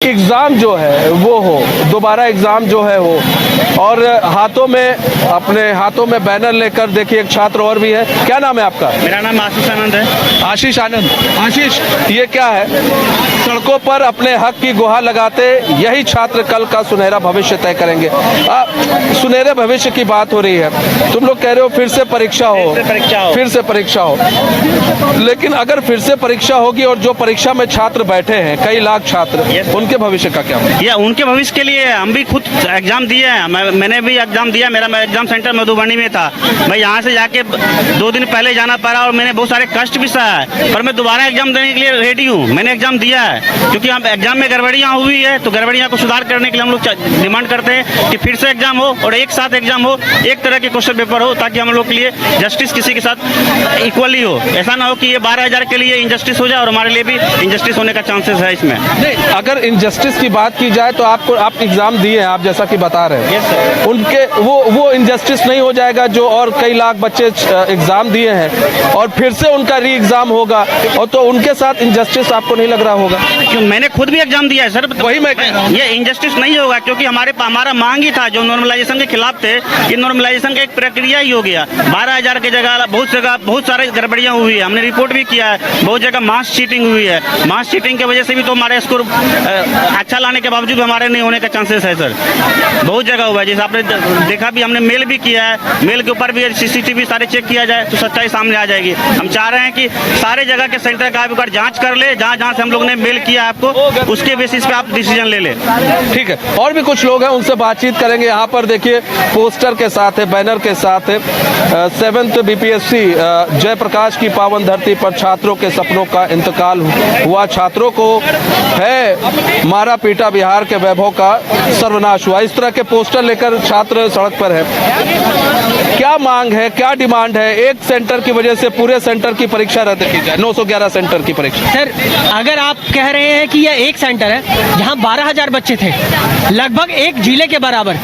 Exam जो है वो हो, दोबारा एग्ज़ाम जो है हो, और अपने हाथों में बैनर लेकर देखिए एक छात्र और भी है। क्या नाम है आपका? मेरा नाम आशीष आनंद है। आशीष आनंद। आशीष, ये क्या है? सड़कों पर अपने हक की गुहार लगाते यही छात्र कल का सुनहरा भविष्य तय करेंगे। सुनहरे भविष्य की बात हो रही है, तुम लोग कह रहे हो फिर से परीक्षा हो, फिर से परीक्षा हो, लेकिन अगर फिर से परीक्षा होगी और जो परीक्षा में छात्र बैठे हैं, कई लाख छात्र, उनके भविष्य का क्या होगा? या उनके भविष्य के लिए हम भी खुद एग्जाम दिए हैं। मैंने भी एग्जाम दिया। मेरा एग्जाम सेंटर मधुबनी में था। मैं यहाँ से जाके 2 दिन पहले जाना पड़ा और मैंने बहुत सारे कष्ट भी सहा है, पर मैं दोबारा एग्जाम देने के लिए रेडी हूँ। मैंने एग्जाम दिया है क्योंकि हम एग्जाम में गड़बड़ियाँ हुई है, तो गड़बड़ियाँ को सुधार करने के लिए हम लोग डिमांड करते हैं कि फिर से एग्जाम हो और एक साथ एग्जाम हो, एक तरह के क्वेश्चन पेपर हो, ताकि हम लोग के लिए जस्टिस किसी के साथ इक्वली हो। ऐसा ना हो कि ये 12,000 के लिए इंजस्टिस हो जाए और हमारे लिए भी इंजस्टिस होने का चांसेस है इसमें। अगर इंजस्टिस की बात की जाए तो आप एग्जाम दिए हैं, आप जैसा कि बता रहे हैं, उनके वो इंजस्टिस नहीं हो जाएगा जो और कई लाख बच्चे एग्जाम दिए हैं और फिर से उनका री एग्जाम होगा, और तो उनके साथ इंजस्टिस आपको नहीं लग रहा होगा? क्यों, मैंने खुद भी एग्जाम दिया है सर। वही मैं ये इंजस्टिस नहीं होगा क्योंकि हमारा मांग ही था जो नॉर्मलाइजेशन के खिलाफ थे कि नॉर्मलाइजेशन का एक प्रक्रिया ही हो गया। 12,000 की जगह बहुत सारे गड़बड़ियाँ हुई है। हमने रिपोर्ट भी किया है, बहुत जगह मास चीटिंग हुई है। मास चीटिंग की वजह से भी तो हमारे स्कोर अच्छा लाने के बावजूद हमारे नहीं होने का चांसेस है सर। बहुत जगह हुआ है, जैसे आपने देखा भी, हमने मेल भी किया है। मेल के ऊपर भी CCTV सारे चेक किया जाए तो सच्चाई सामने आ जाएगी। हम चाह रहे हैं कि सारे जगह के सेंटर का आप एक बार जांच कर ले, जहाँ से हम लोग ने मेल किया आपको, उसके बेसिस पे आप डिसीजन ले ले। ठीक है, और भी कुछ लोग हैं, उनसे बातचीत करेंगे। यहाँ पर देखिए पोस्टर के साथ है, बैनर के साथ है, 7th BPSC जयप्रकाश की पावन धरती पर छात्रों के सपनों का इंतकाल हुआ, छात्रों को है मारा पीटा, बिहार के वैभव का सर्वनाश हुआ। इस तरह के पोस्टर लेकर छात्र सड़क पर है। क्या मांग है, क्या डिमांड है? एक सेंटर की वजह से पूरे सेंटर की परीक्षा रद्द की जाए, 911 सेंटर की परीक्षा। सर, अगर आप कह रहे हैं कि यह एक सेंटर है जहां 12,000 बच्चे थे, लगभग एक जिले के बराबर,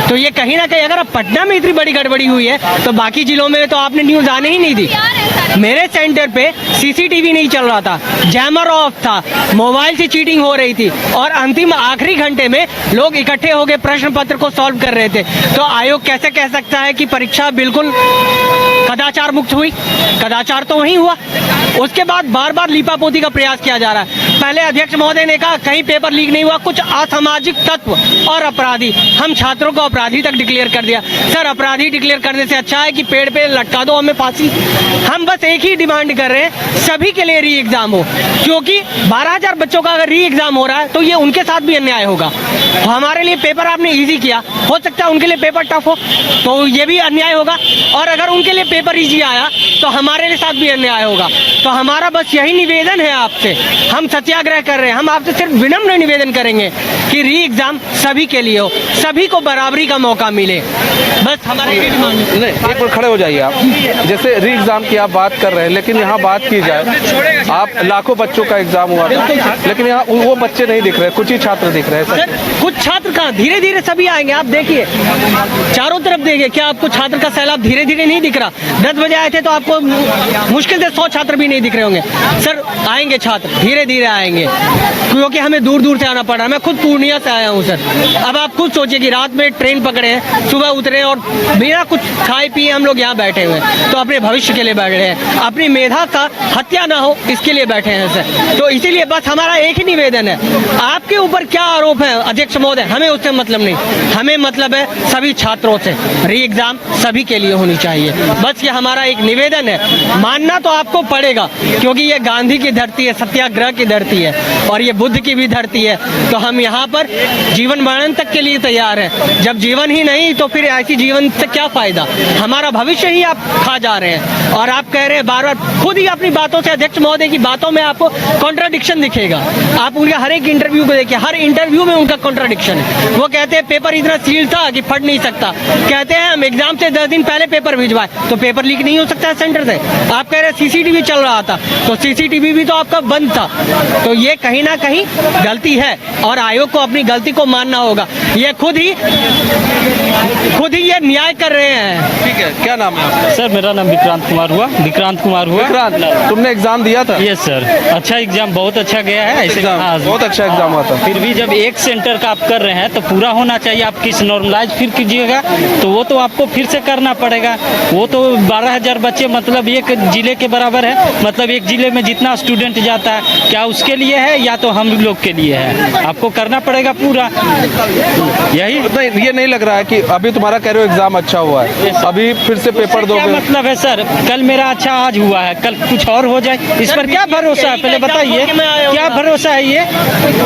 तो ये कहीं ना कहीं अगर आप पटना में इतनी बड़ी गड़बड़ी हुई है तो बाकी जिलों में तो आपने न्यूज आने ही नहीं दी। मेरे सेंटर पे CCTV नहीं चल रहा था, जैमर ऑफ था, मोबाइल से चीटिंग हो रही थी और अंतिम आखिरी घंटे में लोग इकट्ठे होकर प्रश्न पत्र को सॉल्व कर रहे थे। तो आयोग कैसे कह सकता है कि परीक्षा बिल्कुल कदाचार मुक्त हुई? कदाचार तो वही हुआ। उसके बाद बार बार लीपापोती का प्रयास किया जा रहा है। पहले अध्यक्ष महोदय ने कहा कहीं पेपर लीक नहीं हुआ, कुछ असामाजिक तत्व और अपराधी, हम छात्रों को अपराधी तक डिक्लेयर कर दिया। सर, अपराधी डिक्लेयर करने से अच्छा है कि पेड़ पे लटका दो हमें फांसी। हम बस एक ही डिमांड कर रहे हैं, सभी के लिए री एग्जाम हो, क्योंकि 12,000 बच्चों का अगर री एग्जाम हो रहा है तो ये उनके साथ भी अन्याय होगा। हमारे लिए पेपर आपने इजी किया, हो सकता है उनके लिए पेपर टफ हो, तो ये भी अन्याय होगा, और अगर उनके लिए पेपर इजी आया तो हमारे लिए साथ भी अन्याय होगा। तो हमारा बस यही निवेदन है आपसे, हम सत्याग्रह कर रहे हैं, हम आपसे सिर्फ विनम्र निवेदन करेंगे कि री एग्जाम सभी के लिए हो, सभी को बराबरी का मौका मिले। बस हमारे नहीं, एक बार खड़े हो जाइए आप। जैसे री एग्जाम की आप बात कर रहे हैं, लेकिन यहाँ बात की जाए, आप लाखों बच्चों का एग्जाम हुआ था, लेकिन यहाँ वो बच्चे नहीं दिख रहे, कुछ ही छात्र दिख रहे हैं। सर, कुछ छात्र कहाँ, धीरे धीरे सभी आएंगे। आप देखिए चारों तरफ देखिए, क्या आपको छात्र का सैलाब धीरे धीरे नहीं दिख रहा? 10 बजे आए थे तो आपको मुश्किल से 100 छात्र भी नहीं दिख रहे होंगे। सर, आएंगे छात्र, धीरे धीरे आएंगे, क्योंकि हमें दूर दूर से आना पड़ रहा है। मैं खुद पूर्णिया से आया हूँ सर। अब आप खुद सोचिए कि रात में ट्रेन पकड़े हैं, सुबह उतरे और बिना कुछ खाए पिए हम लोग यहाँ बैठे हुए हैं, तो अपने भविष्य के लिए बैठे हैं, अपनी मेधा का हत्या ना हो इसके लिए बैठे हैं सर। तो इसीलिए बस हमारा एक ही निवेदन है, आपके ऊपर क्या आरोप है अध्यक्ष महोदय, हमें उससे मतलब नहीं, हमें मतलब है सभी छात्रों से री एग्जाम सभी के लिए होनी चाहिए। बस ये हमारा एक निवेदन है। मानना तो आपको पड़ेगा क्योंकि ये गांधी की धरती है, सत्याग्रह की धरती है, और ये बुद्ध की भी धरती है। तो हम यहाँ पर जीवन मरण तक के लिए तैयार हैं। जब जीवन ही नहीं तो फिर ऐसी जीवन से क्या फायदा? हमारा भविष्य ही आप खा जा रहे हैं। और आप कह रहे हैं बार बार, खुद ही अपनी बातों से, अध्यक्ष महोदय की बातों में आपको कॉन्ट्राडिक्शन दिखेगा। आप उनका हर एक इंटरव्यू को देखिए, हर इंटरव्यू में उनका कॉन्ट्राडिक्शन है। वो कहते हैं पेपर इतना सील था कि फट नहीं सकता, कहते हैं हम एग्जाम से 10 दिन पहले पेपर भिजवाए, तो पेपर लीक नहीं हो सकता है सेंटर से। आप कह रहे हैं CCTV चल रहा था, तो CCTV भी तो आपका बंद था। तो ये कहीं ना कहीं गलती है और आयोग को अपनी गलती को मानना होगा। ये खुद ही ये न्याय कर रहे हैं। ठीक है, क्या नाम है आपका? सर, मेरा नाम विक्रांत कुमार कुमार हुआ, विक्रांत कुमार हुआ। विक्रांत, तुमने एग्जाम दिया था? यस सर, अच्छा एग्जाम, बहुत अच्छा गया है। ऐसे हाँ, बहुत अच्छा एग्जाम हुआ था। फिर भी जब एक सेंटर का आप कर रहे हैं तो पूरा होना चाहिए। आप किस नॉर्मलाइज फिर कीजिएगा तो वो तो आपको फिर से करना पड़ेगा। वो तो 12,000 बच्चे मतलब एक जिले के बराबर है। मतलब एक जिले में जितना स्टूडेंट जाता है, क्या उसके लिए है या तो हम लोग के लिए है? आपको करना पड़ेगा पूरा। यही नहीं, ये नहीं लग रहा है कि अभी तुम्हारा कह रहे हो एग्जाम अच्छा हुआ है, अभी फिर से पेपर क्या दोगे? मतलब है सर? कल मेरा अच्छा आज हुआ है, कल कुछ और हो जाए, इस पर क्या भरोसा है? पहले बताइए, क्या भरोसा है?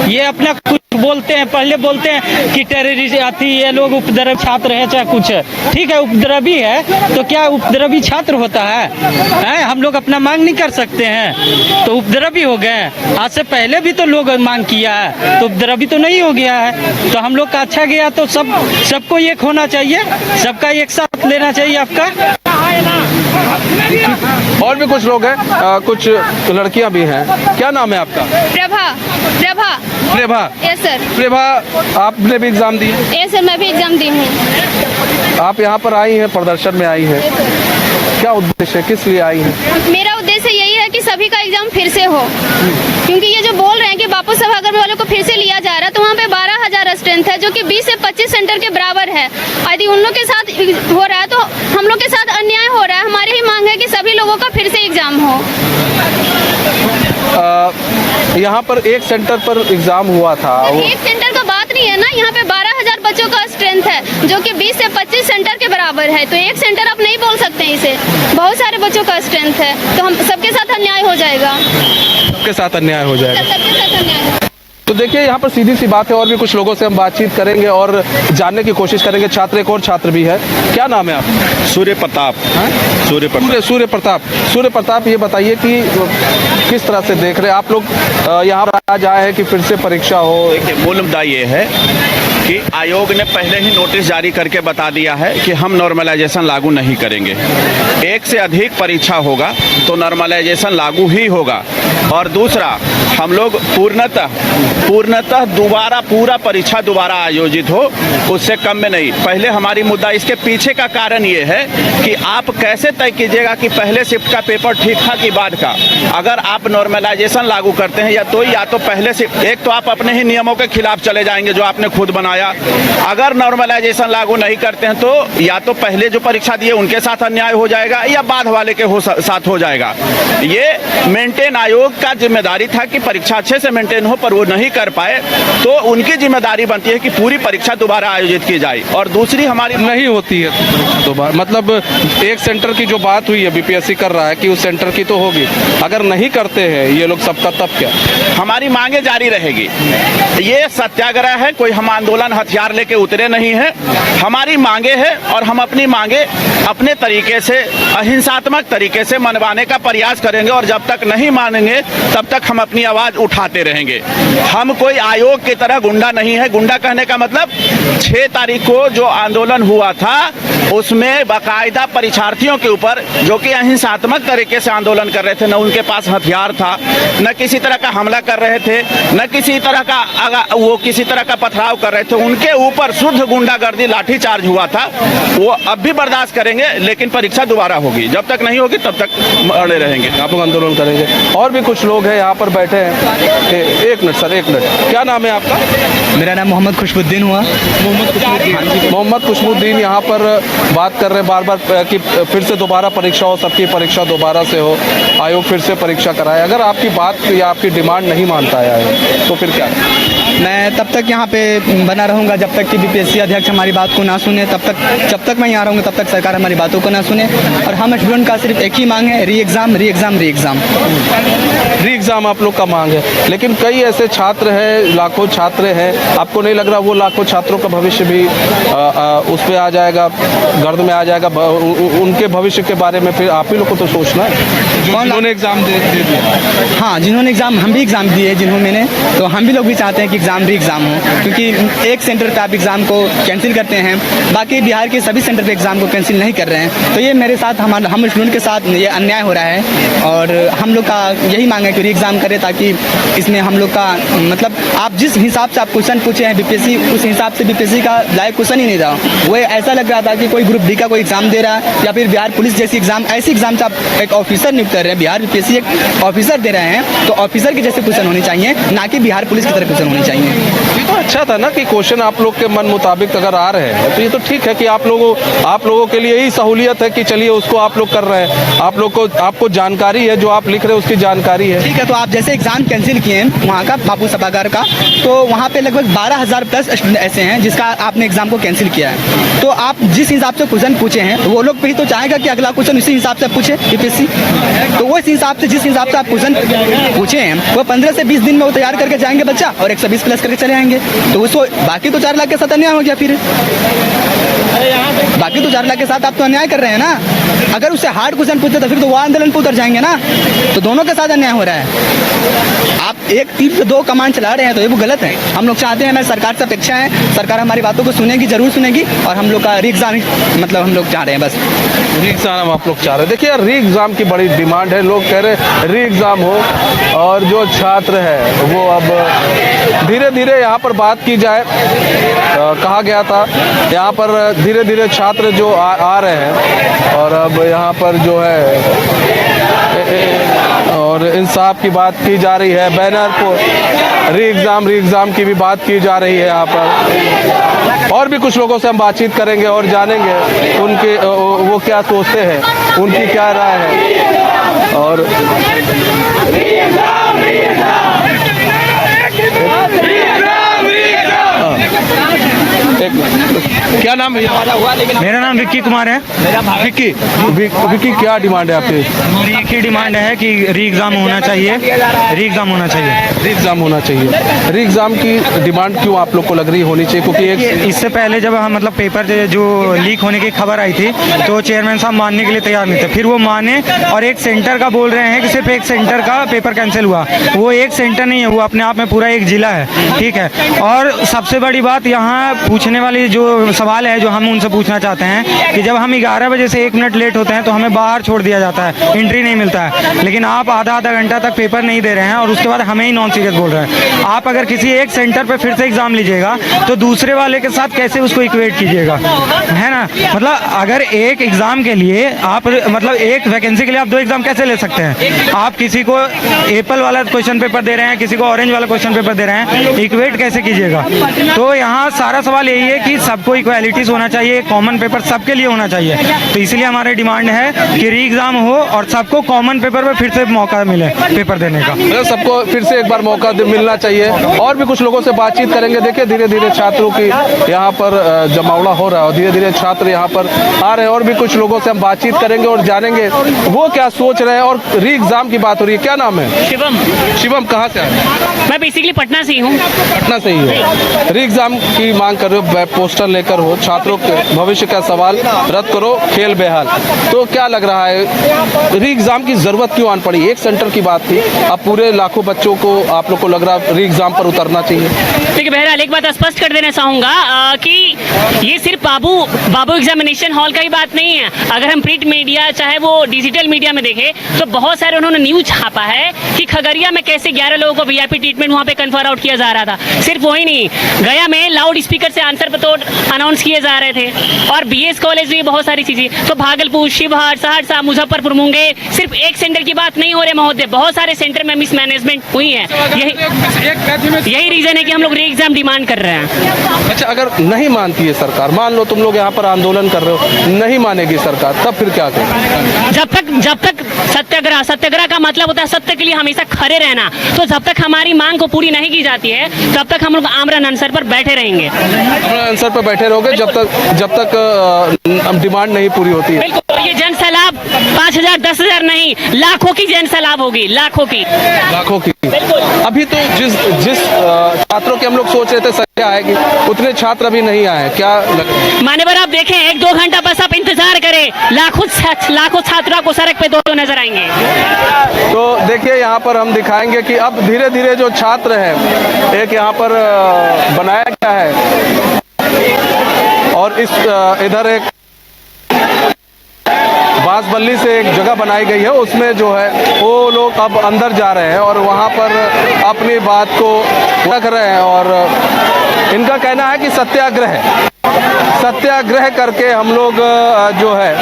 ये अपना कुछ बोलते हैं, पहले बोलते हैं कि टेररिस्ट आती, ये लोग उपद्रवी छात्र है, चाहे कुछ है। ठीक है, उपद्रवी है तो क्या उपद्रवी छात्र होता है? हम लोग अपना मांग नहीं कर सकते हैं तो उपद्रवी हो गए? आज से पहले भी तो लोग मांग किया है तो उपद्रवी तो नहीं हो गया है। तो हम लोग का अच्छा गया तो सबको एक होना चाहिए, सबका एक साथ लेना चाहिए आपका। और भी कुछ लोग हैं, कुछ लड़कियां भी हैं। क्या नाम है आपका? प्रभा। प्रभा। प्रेभा। Yes sir. प्रेभा, आपने भी एग्जाम दिया? यस सर, मैं भी एग्जाम दी हूँ। आप यहाँ पर आई हैं, प्रदर्शन में आई हैं, क्या उद्देश्य है, किस लिए आई हैं? मेरा उद्देश्य यही है कि सभी का एग्जाम फिर से हो, क्योंकि ये जो बोल रहे हैं कि बापू सभागार वालों को फिर से लिया जा रहा है, तो वहाँ पे 12,000 स्ट्रेंथ है जो कि 20 से 25 सेंटर के बराबर है। यदि उन लोग के साथ हो रहा है तो हम लोग के साथ अन्याय हो रहा है। हमारी ही मांग है कि सभी लोगों का फिर से एग्जाम हो। यहाँ पर एक सेंटर पर एग्जाम हुआ था, वो एक सेंटर का बात नहीं है ना, यहाँ पे 12,000 बच्चों का स्ट्रेंथ है जो कि 20 से 25 सेंटर के बराबर है। तो एक सेंटर आप नहीं बोल सकते हैं इसे, बहुत सारे बच्चों का स्ट्रेंथ है, तो हम सबके साथ अन्याय हो जाएगा। सबके साथ अन्याय हो जाएगा। सबके साथ अन्याय हो। तो देखिए, यहाँ पर सीधी सी बात है, और भी कुछ लोगों से हम बातचीत करेंगे और जानने की कोशिश करेंगे। छात्र, एक और छात्र भी है। क्या नाम है आपका? सूर्य प्रताप। सूर्य प्रताप। सूर्य प्रताप। सूर्य प्रताप, ये बताइए कि किस तरह से देख रहे हैं आप लोग यहाँ पर आज आए हैं कि फिर से परीक्षा हो? देखिए, मूल मुद्दा ये है कि आयोग ने पहले ही नोटिस जारी करके बता दिया है कि हम नॉर्मलाइजेशन लागू नहीं करेंगे। एक से अधिक परीक्षा होगा तो नॉर्मलाइजेशन लागू ही होगा। और दूसरा, हम लोग पूर्णतः दोबारा पूरा परीक्षा दोबारा आयोजित हो, उससे कम में नहीं। पहले हमारी मुद्दा इसके पीछे का कारण ये है कि आप कैसे तय कीजिएगा कि पहले शिफ्ट का पेपर ठीक था कि बाद का। अगर आप नॉर्मलाइजेशन लागू करते हैं या तो पहले से एक तो आप अपने ही नियमों के खिलाफ चले जाएंगे जो आपने खुद बनाया। अगर नॉर्मलाइजेशन लागू नहीं करते हैं तो या तो पहले जो परीक्षा दिए उनके साथ अन्याय हो जाएगा या बाद वाले के साथ हो जाएगा। ये मेंटेन आयोग का जिम्मेदारी था कि परीक्षा अच्छे से मेंटेन हो, पर वो नहीं कर पाए, तो उनकी जिम्मेदारी बनती है कि पूरी परीक्षा दोबारा आयोजित की जाए। और दूसरी हमारी नहीं होती है दोबारा, मतलब एक सेंटर की जो बात हुई है, बीपीएससी कर रहा है कि उस सेंटर की तो होगी, अगर नहीं करते हैं ये लोग सबका, तब क्या? हमारी मांगे जारी रहेगी। ये सत्याग्रह है, कोई हम आंदोलन हथियार लेके उतरे नहीं हैं। हमारी मांगे हैं और हम अपनी मांगे अपने तरीके से, अहिंसात्मक तरीके से मनवाने का प्रयास करेंगे। और जब तक नहीं मानेंगे तब तक हम अपनी आवाज उठाते रहेंगे। हम कोई आयोग की तरह गुंडा नहीं है। गुंडा कहने का मतलब 6 तारीख को जो आंदोलन हुआ था उसमें बाकायदा परीक्षार्थियों के ऊपर, जो कि अहिंसात्मक तरीके से आंदोलन कर रहे थे, न उनके पास हथियार था, न किसी तरह का हमला कर रहे थे, न किसी तरह का पथराव कर रहे थे, उनके ऊपर शुद्ध गुंडागर्दी लाठीचार्ज हुआ था। वो अब भी बर्दाश्त करेंगे, लेकिन परीक्षा दोबारा होगी। जब तक नहीं होगी तब तक अड़े रहेंगे, आप लोग आंदोलन करेंगे। और भी कुछ लोग हैं यहाँ पर बैठे हैं। एक मिनट सर, 1 मिनट। क्या नाम है आपका? मेरा नाम मोहम्मद खुशबुद्दीन हुआ। मोहम्मद खुशबुद्दीन यहाँ पर बात कर रहे हैं बार बार कि फिर से दोबारा परीक्षा हो, सबकी परीक्षा दोबारा से हो, आयोग फिर से परीक्षा कराए। अगर आपकी बात या आपकी डिमांड नहीं मानता है आयोग, तो फिर क्या? मैं तब तक यहाँ पे बना रहूँगा जब तक कि बीपीएससी अध्यक्ष हमारी बात को ना सुने। जब तक मैं यहाँ रहूँगा तब तक सरकार हमारी बातों को ना सुने। और हम स्टूडेंट का सिर्फ एक ही मांग है, री एग्ज़ाम, री एग्ज़ाम, री एग्ज़ाम। री एग्ज़ाम आप लोग का मांग है, लेकिन कई ऐसे छात्र हैं, लाखों छात्र हैं, आपको नहीं लग रहा वो लाखों छात्रों का भविष्य भी उस पर आ जाएगा, गर्द में आ जाएगा? उनके भविष्य के बारे में फिर आप ही लोग को तो सोचना है, जिन्होंने एग्ज़ाम दे दिया। हाँ, जिन्होंने एग्ज़ाम, हम भी एग्ज़ाम दिए जिन्होंने, तो हम भी लोग भी चाहते हैं कि री एग्ज़ाम हो, क्योंकि एक सेंटर पे आप एग्ज़ाम को कैंसिल करते हैं, बाकी बिहार के सभी सेंटर पे एग्ज़ाम को कैंसिल नहीं कर रहे हैं। तो ये मेरे साथ हम स्टूडेंट के साथ ये अन्याय हो रहा है और हम लोग का यही मांग है कि री एग्ज़ाम करें, ताकि इसमें हम लोग का मतलब आप जिस हिसाब से आप क्वेश्चन पूछे हैं बीपीएससी, उस हिसाब से बीपीएससी का लाइव क्वेश्चन ही नहीं रहा। वो ऐसा लग रहा था कि कोई ग्रुप डी का कोई एग्ज़ाम दे रहा है या फिर बिहार पुलिस जैसी एग्ज़ाम, ऐसी एग्ज़ाम से आप एक ऑफिसर नियुक्त कर रहे हैं। बिहार बीपीएससी एक ऑफिसर दे रहे हैं, तो ऑफिसर के जैसे क्वेश्चन होने चाहिए, ना कि बिहार पुलिस की तरह क्वेश्चन होने चाहिए। ये तो अच्छा था ना कि क्वेश्चन आप लोग के मन मुताबिक अगर आ रहे हैं तो ये तो ठीक है कि आप लोगों के लिए यही सहूलियत है कि चलिए उसको आप लोग कर रहे हैं। आपको जानकारी है, जो आप लिख रहे हैं उसकी जानकारी है। ठीक है, तो आप जैसे एग्ज़ाम कैंसिल किए हैं वहाँ का बापू सभागार का, तो वहाँ पे लगभग 12,000 प्लस स्टूडेंट ऐसे हैं जिसका आपने एग्ज़ाम को कैंसिल किया है। तो आप जिस हिसाब से क्वेश्चन पूछे हैं वो लोग भी तो चाहेगा कि अगला क्वेश्चन इसी हिसाब से पूछे बीपीएससी। तो वो इस हिसाब से जिस हिसाब से आप क्वेश्चन पूछे हैं वो 15 से 20 दिन में वो तैयार करके जाएंगे बच्चा और 120 प्लस करके चले आएंगे। तो उसको बाकी तो 4 लाख के साथ अन्याय हो गया। फिर बाकी तो 4 लाख के साथ आप तो अन्याय कर रहे हैं ना। अगर उससे हार्ड क्वेश्चन पूछते तो फिर तो वो आंदोलन पर उतर जाएंगे ना। तो दोनों के साथ अन्याय हो रहा है। आप एक तीर से 2 कमान चला रहे हैं तो ये वो गलत है। हम लोग चाहते हैं, हमारी सरकार से अपेक्षा है, सरकार हमारी बातों को सुनेगी, जरूर सुनेगी, और हम लोग का री एग्ज़ाम मतलब हम लोग चाह रहे हैं बस। री एग्ज़ाम आप लोग चाह रहे हैं। देखिए री एग्ज़ाम की बड़ी डिमांड है, लोग कह रहे हैं री एग्ज़ाम हो, और जो छात्र है वो अब धीरे धीरे यहाँ पर बात की जाए। कहा गया था यहाँ पर धीरे धीरे छात्र जो आ रहे हैं, और अब यहाँ पर जो है और इंसाफ की बात की जा रही है, बैनर को री एग्ज़ाम की भी बात की जा रही है यहाँ पर। और भी कुछ लोगों से हम बातचीत करेंगे और जानेंगे उनके वो क्या सोचते हैं, उनकी क्या राय है। और क्या नाम है? मेरा नाम विक्की कुमार है। विक्की क्या डिमांड है आपकी? मेरी एक ही डिमांड है कि री एग्ज़ाम होना चाहिए, री एग्ज़ाम होना चाहिए, री एग्ज़ाम होना चाहिए। री एग्ज़ाम की डिमांड क्यों आप लोग को लग रही होनी चाहिए? क्योंकि एक इससे पहले जब हम मतलब पेपर जो लीक होने की खबर आई थी तो चेयरमैन साहब मानने के लिए तैयार नहीं थे, फिर वो माने और एक सेंटर का बोल रहे हैं कि सिर्फ एक सेंटर का पेपर कैंसिल हुआ। वो एक सेंटर नहीं है, वो अपने आप में पूरा एक जिला है, ठीक है। और सबसे बड़ी बात यहाँ पूछने वाली जो सवाल है जो हम उनसे पूछना चाहते हैं कि जब हम 11 बजे से 1 मिनट लेट होते हैं तो हमें बाहर छोड़ दिया जाता है, एंट्री नहीं मिलता है, लेकिन आप आधा घंटा तक पेपर नहीं दे रहे हैं और उसके बाद हमें ही नॉन सीरियस बोल रहे हैं। आप अगर किसी एक सेंटर पे फिर से एग्ज़ाम लीजिएगा तो दूसरे वाले के साथ कैसे उसको इक्वेट कीजिएगा, है ना। मतलब अगर एक एग्ज़ाम के लिए आप मतलब एक वैकेंसी के लिए आप 2 एग्ज़ाम कैसे ले सकते हैं? आप किसी को एप्पल वाला क्वेश्चन पेपर दे रहे हैं, किसी को ऑरेंज वाला क्वेश्चन पेपर दे रहे हैं, इक्वेट कैसे कीजिएगा? तो यहाँ सारा सवाल यही है कि सबको इक्वालिटीज होना चाहिए, कॉमन पेपर सबके लिए होना चाहिए। तो इसलिए हमारी डिमांड है कि री एग्ज़ाम हो और सबको कॉमन पेपर में फिर से मौका मिले पेपर देने का। सबको फिर से एक बार मौका मिलना चाहिए। और भी कुछ लोगों से बातचीत करेंगे। देखिए धीरे धीरे छात्रों की यहाँ पर जमावड़ा हो रहा है और धीरे धीरे छात्र यहाँ पर आ रहे हैं। और भी कुछ लोगों से हम बातचीत करेंगे और जानेंगे वो क्या सोच रहे हैं। और री एग्ज़ाम की बात हो रही है। क्या नाम है? शिवम कहाँ से आए? मैं बेसिकली पटना से ही हूँ। पटना से ही हो। री एग्ज़ाम की मांग कर रहे हो, पोस्टर लेकर हो, छात्रों के भविष्य का सवाल रद्द करो, खेल बेहाल। तो क्या लग रहा है री एग्ज़ाम की ज़रूरत क्यों आन पड़ी? एक सेंटर की बात थी, अब पूरे लाखों बच्चों को आप लोग को लग रहा है री एग्ज़ाम पर उतरना चाहिए? देखिए बहरहाल एक बात स्पष्ट कर देना चाहूँगा कि ये सिर्फ बाबू एग्जामिनेशन हॉल का ही बात नहीं है। अगर हम प्रिंट मीडिया चाहे वो डिजिटल मीडिया में देखें तो बहुत सारे उन्होंने न्यूज छापा है कि खगड़िया में कैसे 11 लोगों को वीआईपी ट्रीटमेंट वहाँ पे कन्फर आउट किया जा रहा था। सिर्फ वही नहीं, गया में लाउड स्पीकर से आंसर पत्र अनाउंस किए जा रहे थे, और बीएस कॉलेज में बहुत सारी चीजें। तो भागलपुर, शिवहर, सहरसा, मुजफ्फरपुर, मुंगेर, सिर्फ एक सेंटर की बात नहीं हो रही महोदय, बहुत सारे सेंटर में मिसमैनेजमेंट हुई है। यही रीजन है कि हम लोग री एग्जाम डिमांड कर रहे हैं। अच्छा, अगर नहीं मानती है सरकार, मान लो तुम लोग यहाँ पर आंदोलन कर रहे हो, नहीं मानेगी सरकार, तब फिर क्या करें? जब तक सत्याग्रह का मतलब होता है सत्य के लिए हमेशा खड़े रहना। तो जब तक हमारी मांग को पूरी नहीं की जाती है तब तक हम लोग आमरण अनसर पर बैठे रहेंगे। आंसर पर बैठे रहोगे जब तक डिमांड नहीं पूरी होती है। बिल्कुल, ये जन सैलाब 5,000 10,000 नहीं, लाखों की जन सैलाब होगी, लाखों की। अभी तो जिस छात्रों के हम लोग सोच रहे थे संख्या आएगी, उतने छात्र अभी नहीं आए। क्या मान्यवर आप देखें, 1-2 घंटा बस आप इंतजार करें, लाखों छात्रों को सड़क पे दो नजर आएंगे। तो देखिए यहाँ पर हम दिखाएंगे कि अब धीरे धीरे जो छात्र हैं, एक यहाँ पर बनाया गया है और इस इधर एक बांसबल्ली से एक जगह बनाई गई है, उसमें जो है वो लोग अब अंदर जा रहे हैं और वहाँ पर अपनी बात को रख रहे हैं। और इनका कहना है कि सत्याग्रह करके हम लोग जो है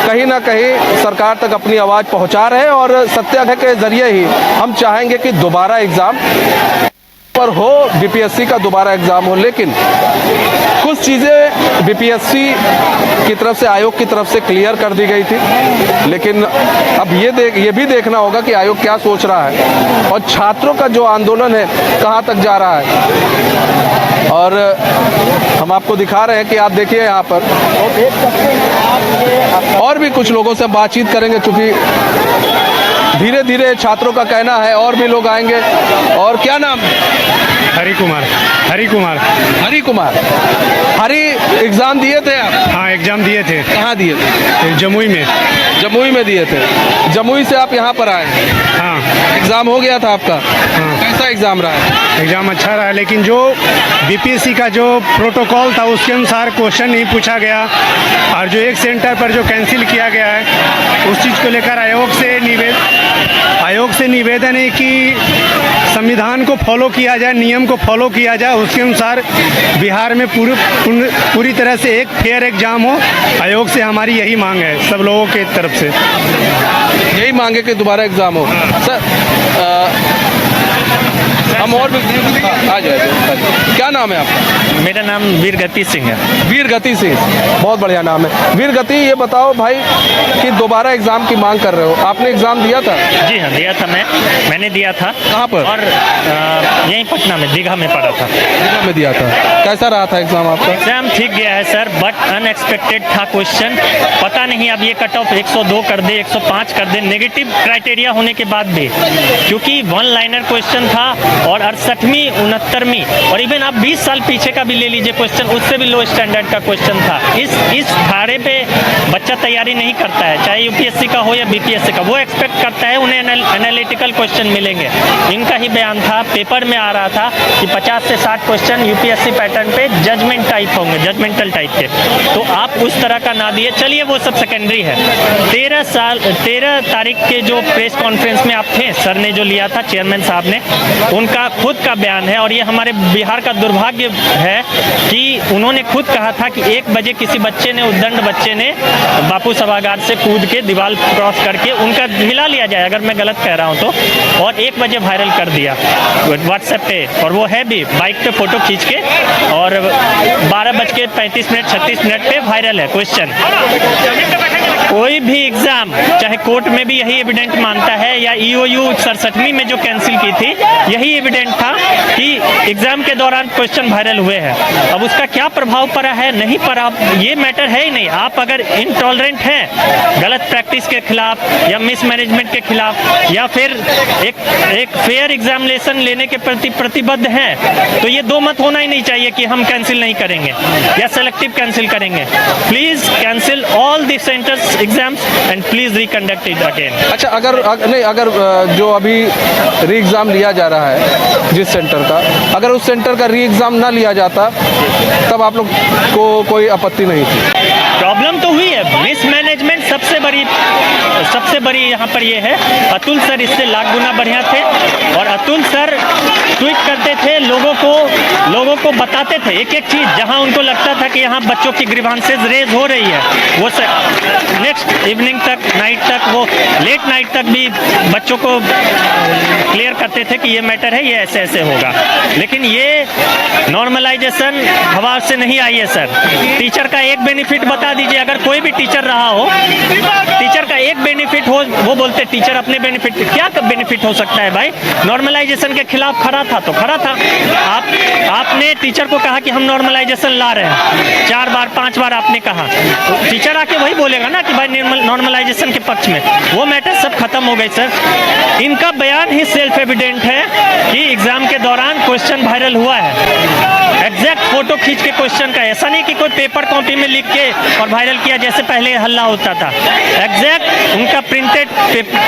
कहीं ना कहीं सरकार तक अपनी आवाज़ पहुँचा रहे हैं और सत्याग्रह के जरिए ही हम चाहेंगे कि दोबारा एग्ज़ाम पर हो, बीपीएससी का दोबारा एग्ज़ाम हो। लेकिन कुछ चीज़ें बीपीएससी की तरफ से, आयोग की तरफ से क्लियर कर दी गई थी, लेकिन अब ये भी देखना होगा कि आयोग क्या सोच रहा है और छात्रों का जो आंदोलन है कहाँ तक जा रहा है। और हम आपको दिखा रहे हैं कि आप देखिए यहाँ पर और भी कुछ लोगों से बातचीत करेंगे, क्योंकि धीरे धीरे छात्रों का कहना है और भी लोग आएंगे। और क्या नाम? हरी कुमार। हरी, एग्जाम दिए थे आप? हाँ, एग्जाम दिए थे। कहाँ दिए थे? जमुई में दिए थे। जमुई से आप यहाँ पर आए? हाँ। एग्जाम हो गया था आपका? हाँ। कैसा एग्जाम रहा? एग्जाम अच्छा रहा, लेकिन जो बीपीएससी का जो प्रोटोकॉल था उसके अनुसार क्वेश्चन नहीं पूछा गया और जो एक सेंटर पर जो कैंसिल किया गया है उस चीज़ को लेकर आयोग से निवेदन है कि संविधान को फॉलो किया जाए, नियम को फॉलो किया जाए, उसके अनुसार बिहार में पूरी तरह से एक फेयर एग्जाम हो। आयोग से हमारी यही मांग है, सब लोगों के तरफ से यही मांगे कि दोबारा एग्जाम हो। सर हम और भी आ जाए। क्या नाम है आपका? मेरा नाम वीरगति सिंह है। वीरगति सिंह, बहुत बढ़िया नाम है। वीरगति, ये बताओ भाई कि दोबारा एग्जाम की मांग कर रहे हो, आपने एग्जाम दिया था? जी हाँ, दिया था। मैंने दिया था। कहाँ पर? और यहीं पटना में, दीघा में पढ़ा था। दीघा में दिया था। कैसा रहा था एग्जाम आपका? एग्जाम ठीक गया है सर, बट अनएक्सपेक्टेड था क्वेश्चन। पता नहीं अब ये कट ऑफ 102 कर दे, 105 कर दे, नेगेटिव क्राइटेरिया होने के बाद भी, क्योंकि 1 लाइनर क्वेश्चन था और 68वीं 69वीं और इवन आप 20 साल पीछे का भी ले लीजिए क्वेश्चन, उससे भी लो स्टैंडर्ड का क्वेश्चन था। इस धारे पे बच्चा तैयारी नहीं करता है, चाहे यूपीएससी का हो या बीपीएससी का। वो एक्सपेक्ट करता है उन्हें एनालिटिकल क्वेश्चन मिलेंगे। इनका ही बयान था, पेपर में आ रहा था कि 50 से 60 क्वेश्चन यूपीएससी पैटर्न पे जजमेंट टाइप होंगे, जजमेंटल टाइप के। तो आप उस तरह का ना दिए, चलिए वो सब सेकेंडरी है। 13 तारीख के जो प्रेस कॉन्फ्रेंस में आप थे, सर ने जो लिया था, चेयरमैन साहब ने, उनका खुद का बयान है और ये हमारे बिहार का दुर्भाग्य है कि उन्होंने खुद कहा था कि 1 बजे किसी बच्चे ने, उद्दंड बच्चे ने बापू सभागार से कूद के दीवार क्रॉस करके, उनका मिला लिया जाए अगर मैं गलत कह रहा हूँ तो, और 1 बजे वायरल कर दिया व्हाट्सएप पे, और वो है भी बाइक पे फोटो खींच के, और 12:35 36 मिनट पे वायरल है क्वेश्चन। कोई भी एग्जाम, चाहे कोर्ट में भी यही एविडेंट मानता है, या ईओयू 67वीं में जो कैंसिल की थी यही एविडेंट था कि एग्जाम के दौरान क्वेश्चन वायरल हुए हैं। अब उसका क्या प्रभाव पड़ा है, नहीं पड़ा, ये मैटर है ही नहीं। आप अगर इनटॉलरेंट हैं गलत प्रैक्टिस के खिलाफ या मिसमैनेजमेंट के खिलाफ, या फिर एक फेयर एग्जामिनेशन लेने के प्रति प्रतिबद्ध हैं, तो ये दो मत होना ही नहीं चाहिए कि हम कैंसिल नहीं करेंगे या सेलेक्टिव कैंसिल करेंगे। Please cancel all the centres exams and please reconduct it again. अच्छा, अगर जो अभी री एग्ज़ाम लिया जा रहा है जिस सेंटर का, अगर उस सेंटर का री एग्ज़ाम ना लिया जाता तब आप लोग को कोई आपत्ति नहीं थी? प्रॉब्लम तो हुई है, मिसमैनेजमेंट सबसे बड़ी यहाँ पर ये है। अतुल सर इससे लाख गुना बढ़िया थे, और अतुल सर ट्वीट करते थे, लोगों को बताते थे एक एक चीज़, जहाँ उनको लगता था कि यहाँ बच्चों की ग्रीवांसेस रेज हो रही है, वो नेक्स्ट इवनिंग तक, नाइट तक, वो लेट नाइट तक भी बच्चों को क्लियर करते थे कि ये मैटर है, ये ऐसे ऐसे होगा। लेकिन ये नॉर्मलाइजेशन हवा से नहीं आई है सर। टीचर का एक बेनिफिट बता दीजिए, अगर कोई भी टीचर रहा हो, टीचर का एक बेनिफिट हो, वो बोलते टीचर अपने बेनिफिट, क्या बेनिफिट हो सकता है भाई? नॉर्मलाइजेशन के खिलाफ खड़ा था तो खड़ा था। आपने टीचर को कहा कि हम नॉर्मलाइजेशन ला रहे हैं, 4 बार 5 बार आपने कहा, तो टीचर आके वही बोलेगा ना कि भाई नॉर्मलाइजेशन के पक्ष में। वो मैटर सब खत्म हो गई सर। इनका बयान ही सेल्फ एविडेंट है कि एग्जाम के दौरान क्वेश्चन वायरल हुआ है, एग्जैक्ट फोटो खींच के क्वेश्चन का, ऐसा नहीं कि कोई पेपर कॉपी में लिख के और वायरल किया जैसे पहले हल्ला होता था। एग्जैक्ट उनका प्रिंटेड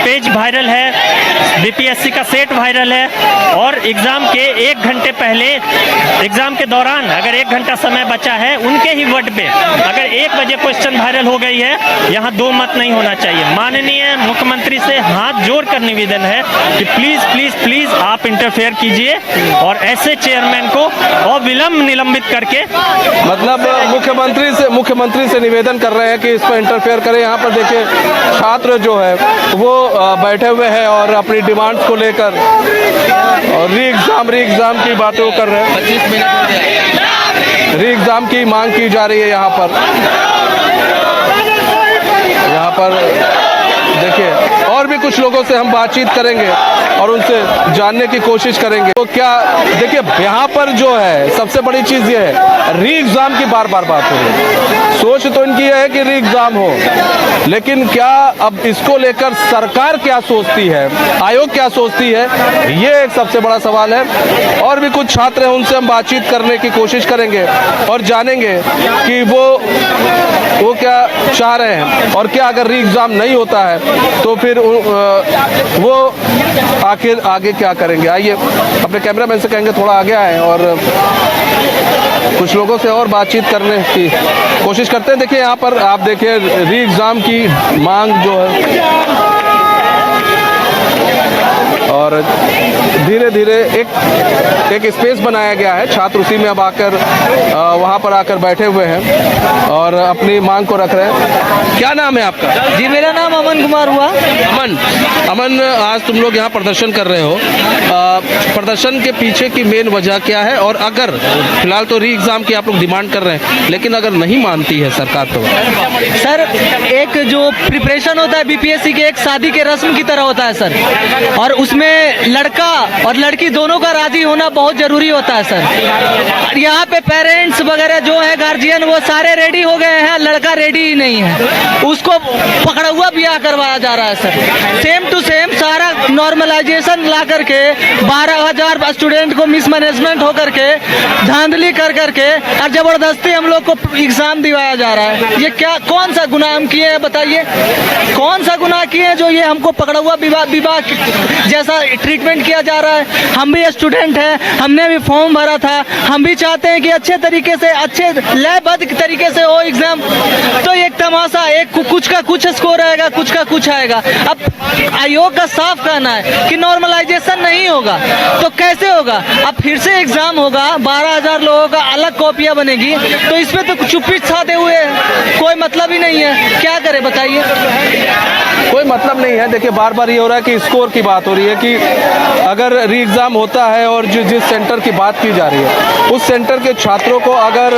पेज वायरल है, बीपीएससी का सेट वायरल है, और एग्जाम के 1 घंटे पहले एग्जाम के दौरान अगर 1 घंटा समय बचा है, उनके ही वर्ड पे अगर 1 बजे क्वेश्चन वायरल हो गई है, यहाँ 2 मत नहीं होना चाहिए। माननीय मुख्यमंत्री से हाथ जोड़कर निवेदन है कि प्लीज प्लीज प्लीज आप इंटरफेयर कीजिए और ऐसे चेयरमैन को अविलंब निलंबित करके, मतलब मुख्यमंत्री से निवेदन कर रहे हैं कि इस पर इंटरफेयर करें। यहाँ पर देखिए छात्र जो है वो बैठे हुए हैं और अपनी डिमांड्स को लेकर और री एग्जाम की बातें वो कर रहे हैं। 25 मिनट री एग्जाम की मांग की जा रही है। यहाँ पर देखिए और भी कुछ लोगों से हम बातचीत करेंगे और उनसे जानने की कोशिश करेंगे। तो क्या देखिए यहाँ पर जो है सबसे बड़ी चीज़ ये है, री एग्ज़ाम की बार बात हो रही है। सोच तो इनकी है कि री एग्ज़ाम हो, लेकिन क्या अब इसको लेकर सरकार क्या सोचती है, आयोग क्या सोचती है, ये एक सबसे बड़ा सवाल है। और भी कुछ छात्र हैं, उनसे हम बातचीत करने की कोशिश करेंगे और जानेंगे कि वो क्या चाह रहे हैं और क्या अगर री एग्ज़ाम नहीं होता है तो फिर वो आखिर आगे क्या करेंगे। आइए अपने कैमरामैन से कहेंगे थोड़ा आगे आए और कुछ लोगों से और बातचीत करने की कोशिश करते हैं। देखिए यहाँ पर आप देखिए री एग्ज़ाम की मांग जो है और धीरे धीरे एक स्पेस बनाया गया है। छात्र उसी में अब आकर वहाँ पर आकर बैठे हुए हैं और अपनी मांग को रख रहे हैं। क्या नाम है आपका? जी मेरा नाम अमन कुमार हुआ। अमन, आज तुम लोग यहाँ प्रदर्शन कर रहे हो, प्रदर्शन के पीछे की मेन वजह क्या है? और अगर फिलहाल तो री एग्ज़ाम की आप लोग डिमांड कर रहे हैं, लेकिन अगर नहीं मानती है सरकार तो? सर एक जो प्रिपरेशन होता है बीपीएससी के, एक शादी के रस्म की तरह होता है सर, और उसमें लड़का और लड़की दोनों का राजी होना बहुत जरूरी होता है सर। यहाँ पे पेरेंट्स वगैरह जो है गार्जियन वो सारे रेडी हो गए हैं, लड़का रेडी ही नहीं है, उसको पकड़ा हुआ ब्याह करवाया जा रहा है सर। सेम टू सेम सारा नॉर्मलाइजेशन ला करके 12,000 स्टूडेंट को मिसमैनेजमेंट होकर के धांधली कर करके और जबरदस्ती हम लोग को एग्जाम दिवाया जा रहा है। ये क्या कौन सा गुनाह हम किए हैं बताइए? कौन सा गुनाह किए हैं जो ये हमको पकड़ा हुआ विवाह जैसा ट्रीटमेंट किया जा रहा है? हम भी स्टूडेंट हैं, हमने भी फॉर्म भरा था, हम भी चाहते हैं कि अच्छे तरीके से अच्छे लयबद्ध तरीके से हो एग्जाम। तो एक तमाशा, एक कुछ का कुछ स्कोर आएगा, कुछ का कुछ आएगा। अब आयोग का साफ कहना है कि नॉर्मलाइजेशन नहीं होगा, तो कैसे होगा? अब फिर से एग्जाम होगा, 12,000 लोगों का अलग कॉपियां बनेगी, तो इसमें तो चुप्पी छाते हुए कोई मतलब ही नहीं है। क्या करे बताइए? कोई मतलब नहीं है। देखिए बार बार ये हो रहा है कि स्कोर की बात हो रही है कि अगर री एग्ज़ाम होता है और जिस सेंटर की बात की जा रही है उस सेंटर के छात्रों को अगर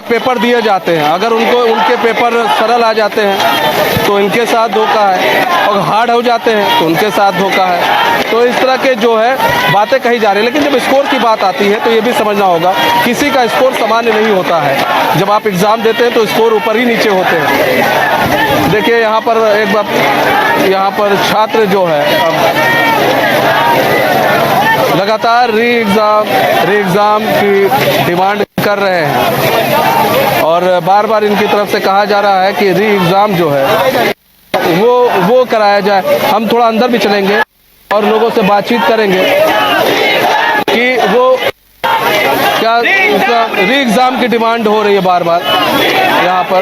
पेपर दिए जाते हैं, अगर उनके पेपर सरल आ जाते हैं तो इनके साथ धोखा है, और हार्ड हो जाते हैं तो उनके साथ धोखा है। तो इस तरह के जो है बातें कही जा रही है। लेकिन जब स्कोर की बात आती है तो ये भी समझना होगा किसी का स्कोर सामान्य नहीं होता है। जब आप एग्ज़ाम देते हैं तो स्कोर ऊपर ही नीचे होते हैं। देखिए यहाँ पर एक बार यहाँ पर छात्र जो है लगातार री एग्ज़ाम की डिमांड कर रहे हैं और बार बार इनकी तरफ से कहा जा रहा है कि री एग्ज़ाम जो है वो कराया जाए। हम थोड़ा अंदर भी चलेंगे और लोगों से बातचीत करेंगे कि वो क्या री एग्ज़ाम की डिमांड हो रही है बार बार। यहाँ पर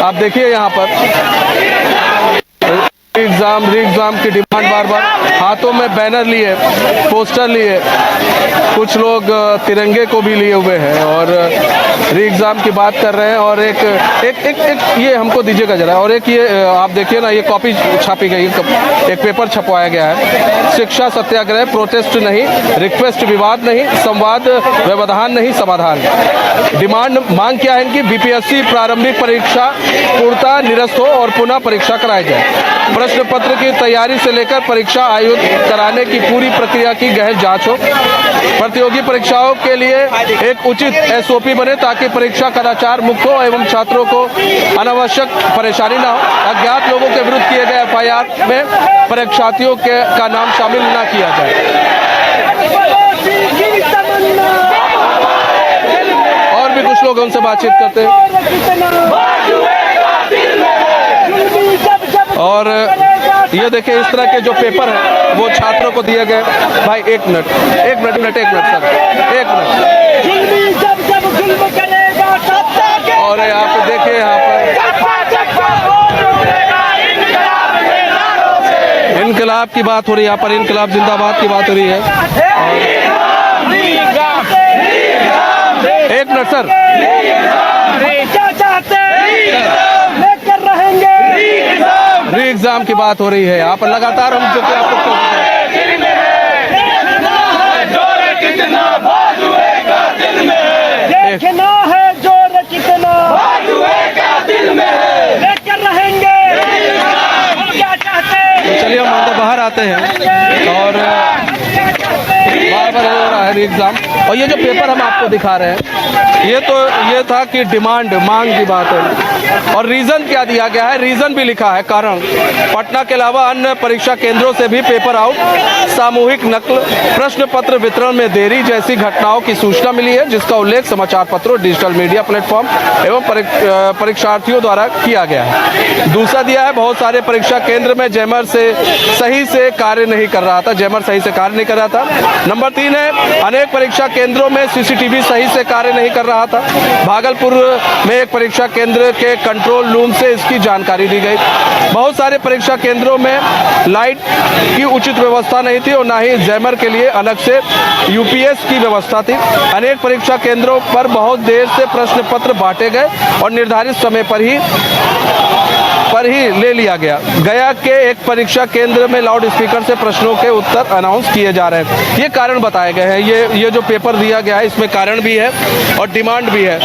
आप देखिए, यहाँ पर री एग्ज़ाम की डिमांड बार बार, हाथों में बैनर लिए, पोस्टर लिए, कुछ लोग तिरंगे को भी लिए हुए हैं और री एग्ज़ाम की बात कर रहे हैं। और एक ये हमको दीजिएगा जरा, और एक ये आप देखिए ना, ये कॉपी छापी गई, एक पेपर छपवाया गया है, शिक्षा सत्याग्रह, प्रोटेस्ट नहीं, रिक्वेस्ट विवाद नहीं, संवाद व्यवधान नहीं, समाधान। डिमांड मांग क्या है इनकी? बीपीएससी प्रारंभिक परीक्षा पूर्णतः निरस्त हो और पुनः परीक्षा कराई जाए। प्रश्न पत्र की तैयारी से लेकर परीक्षा आयोजित कराने की पूरी प्रक्रिया की गहन जांच हो। प्रतियोगी परीक्षाओं के लिए एक उचित SOP बने ताकि परीक्षा कदाचार मुक्त हो एवं छात्रों को अनावश्यक परेशानी न हो। अज्ञात लोगों के विरुद्ध किए गए FIR में परीक्षार्थियों का नाम शामिल न किया जाए। और भी कुछ लोग उनसे बातचीत करते हैं। और ये देखिए, इस तरह के जो पेपर है वो छात्रों को दिए गए। भाई एक मिनट सर, एक मिनट। और यहाँ पे देखिए, यहाँ पर इनकलाब की बात हो रही है, यहाँ पर इनकलाब जिंदाबाद की बात हो रही है। एक मिनट सर, री एग्जाम की बात हो रही है यहाँ पर लगातार। हम जो कि आपको देखना है जोर कितना दिल में लेकर रहेंगे, क्या चाहते। चलिए हम अंदर बाहर आते हैं और बार हो रहा है री एग्जाम। और ये जो पेपर हम आपको दिखा रहे हैं, ये था कि मांग की बात है। और रीजन क्या दिया गया है, रीजन भी लिखा है, कारण पटना के अलावा अन्य परीक्षा केंद्रों से भी पेपर आउट, सामूहिक नकल, प्रश्न पत्र वितरण में देरी जैसी घटनाओं की सूचना मिली है, जिसका उल्लेख समाचार पत्रों, डिजिटल मीडिया प्लेटफॉर्म एवं परीक्षार्थियों द्वारा किया गया है। दूसरा दिया है, बहुत सारे परीक्षा केंद्र में जैमर सही से कार्य नहीं कर रहा था। नंबर 3 है, अनेक परीक्षा केंद्रों में CCTV सही से कार्य नहीं कर रहा था। भागलपुर में एक परीक्षा केंद्र के कंट्रोल रूम से इसकी जानकारी दी गई। बहुत सारे परीक्षा केंद्रों में लाइट की उचित व्यवस्था नहीं थी और ना ही जैमर के लिए अलग से UPS की व्यवस्था थी। अनेक परीक्षा केंद्रों पर बहुत देर से प्रश्न पत्र बांटे गए और निर्धारित समय पर ही ले लिया गया। गया के एक परीक्षा केंद्र में लाउड स्पीकर से प्रश्नों के उत्तर अनाउंस किए जा रहे हैं। ये कारण बताए गए हैं। ये जो पेपर दिया गया है इसमें कारण भी है और डिमांड भी है।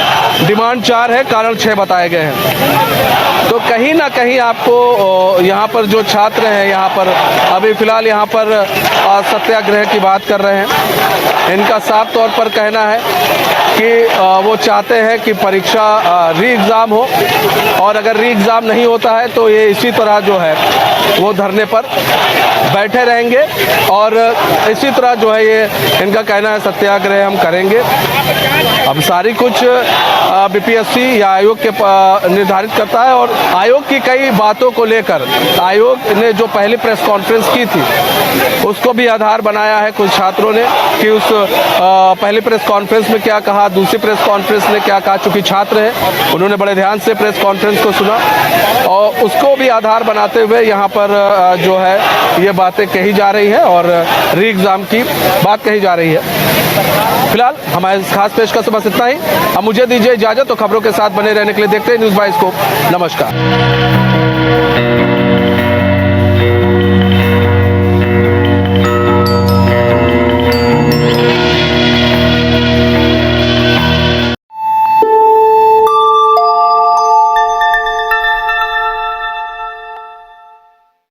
डिमांड 4 है, कारण 6 बताए गए हैं। तो कहीं ना कहीं आपको यहाँ पर जो छात्र हैं, यहाँ पर अभी फिलहाल यहाँ पर सत्याग्रह की बात कर रहे हैं। इनका साफ तौर पर कहना है कि वो चाहते हैं कि परीक्षा री एग्ज़ाम हो, और अगर री एग्ज़ाम नहीं होता है तो ये इसी तरह जो है वो धरने पर बैठे रहेंगे और इसी तरह जो है ये इनका कहना है सत्याग्रह हम करेंगे। अब सारी कुछ BPSC या आयोग के निर्धारित करता है और आयोग की कई बातों को लेकर आयोग ने जो पहली प्रेस कॉन्फ्रेंस की थी उसको भी आधार बनाया है कुछ छात्रों ने कि उस पहली प्रेस कॉन्फ्रेंस में क्या कहा, दूसरी प्रेस कॉन्फ्रेंस में क्या कहा। चूँकि छात्र हैं उन्होंने बड़े ध्यान से प्रेस कॉन्फ्रेंस को सुना और उसको भी आधार बनाते हुए यहाँ पर जो है ये बातें कही जा रही हैं और री एग्ज़ाम की बात कही जा रही है। फिलहाल हमारे खास पेशकश बस इतना ही। अब मुझे दीजिए इजाज़त, तो खबरों के साथ बने रहने के लिए देखते हैं न्यूज़ बाइस्कोप। नमस्कार।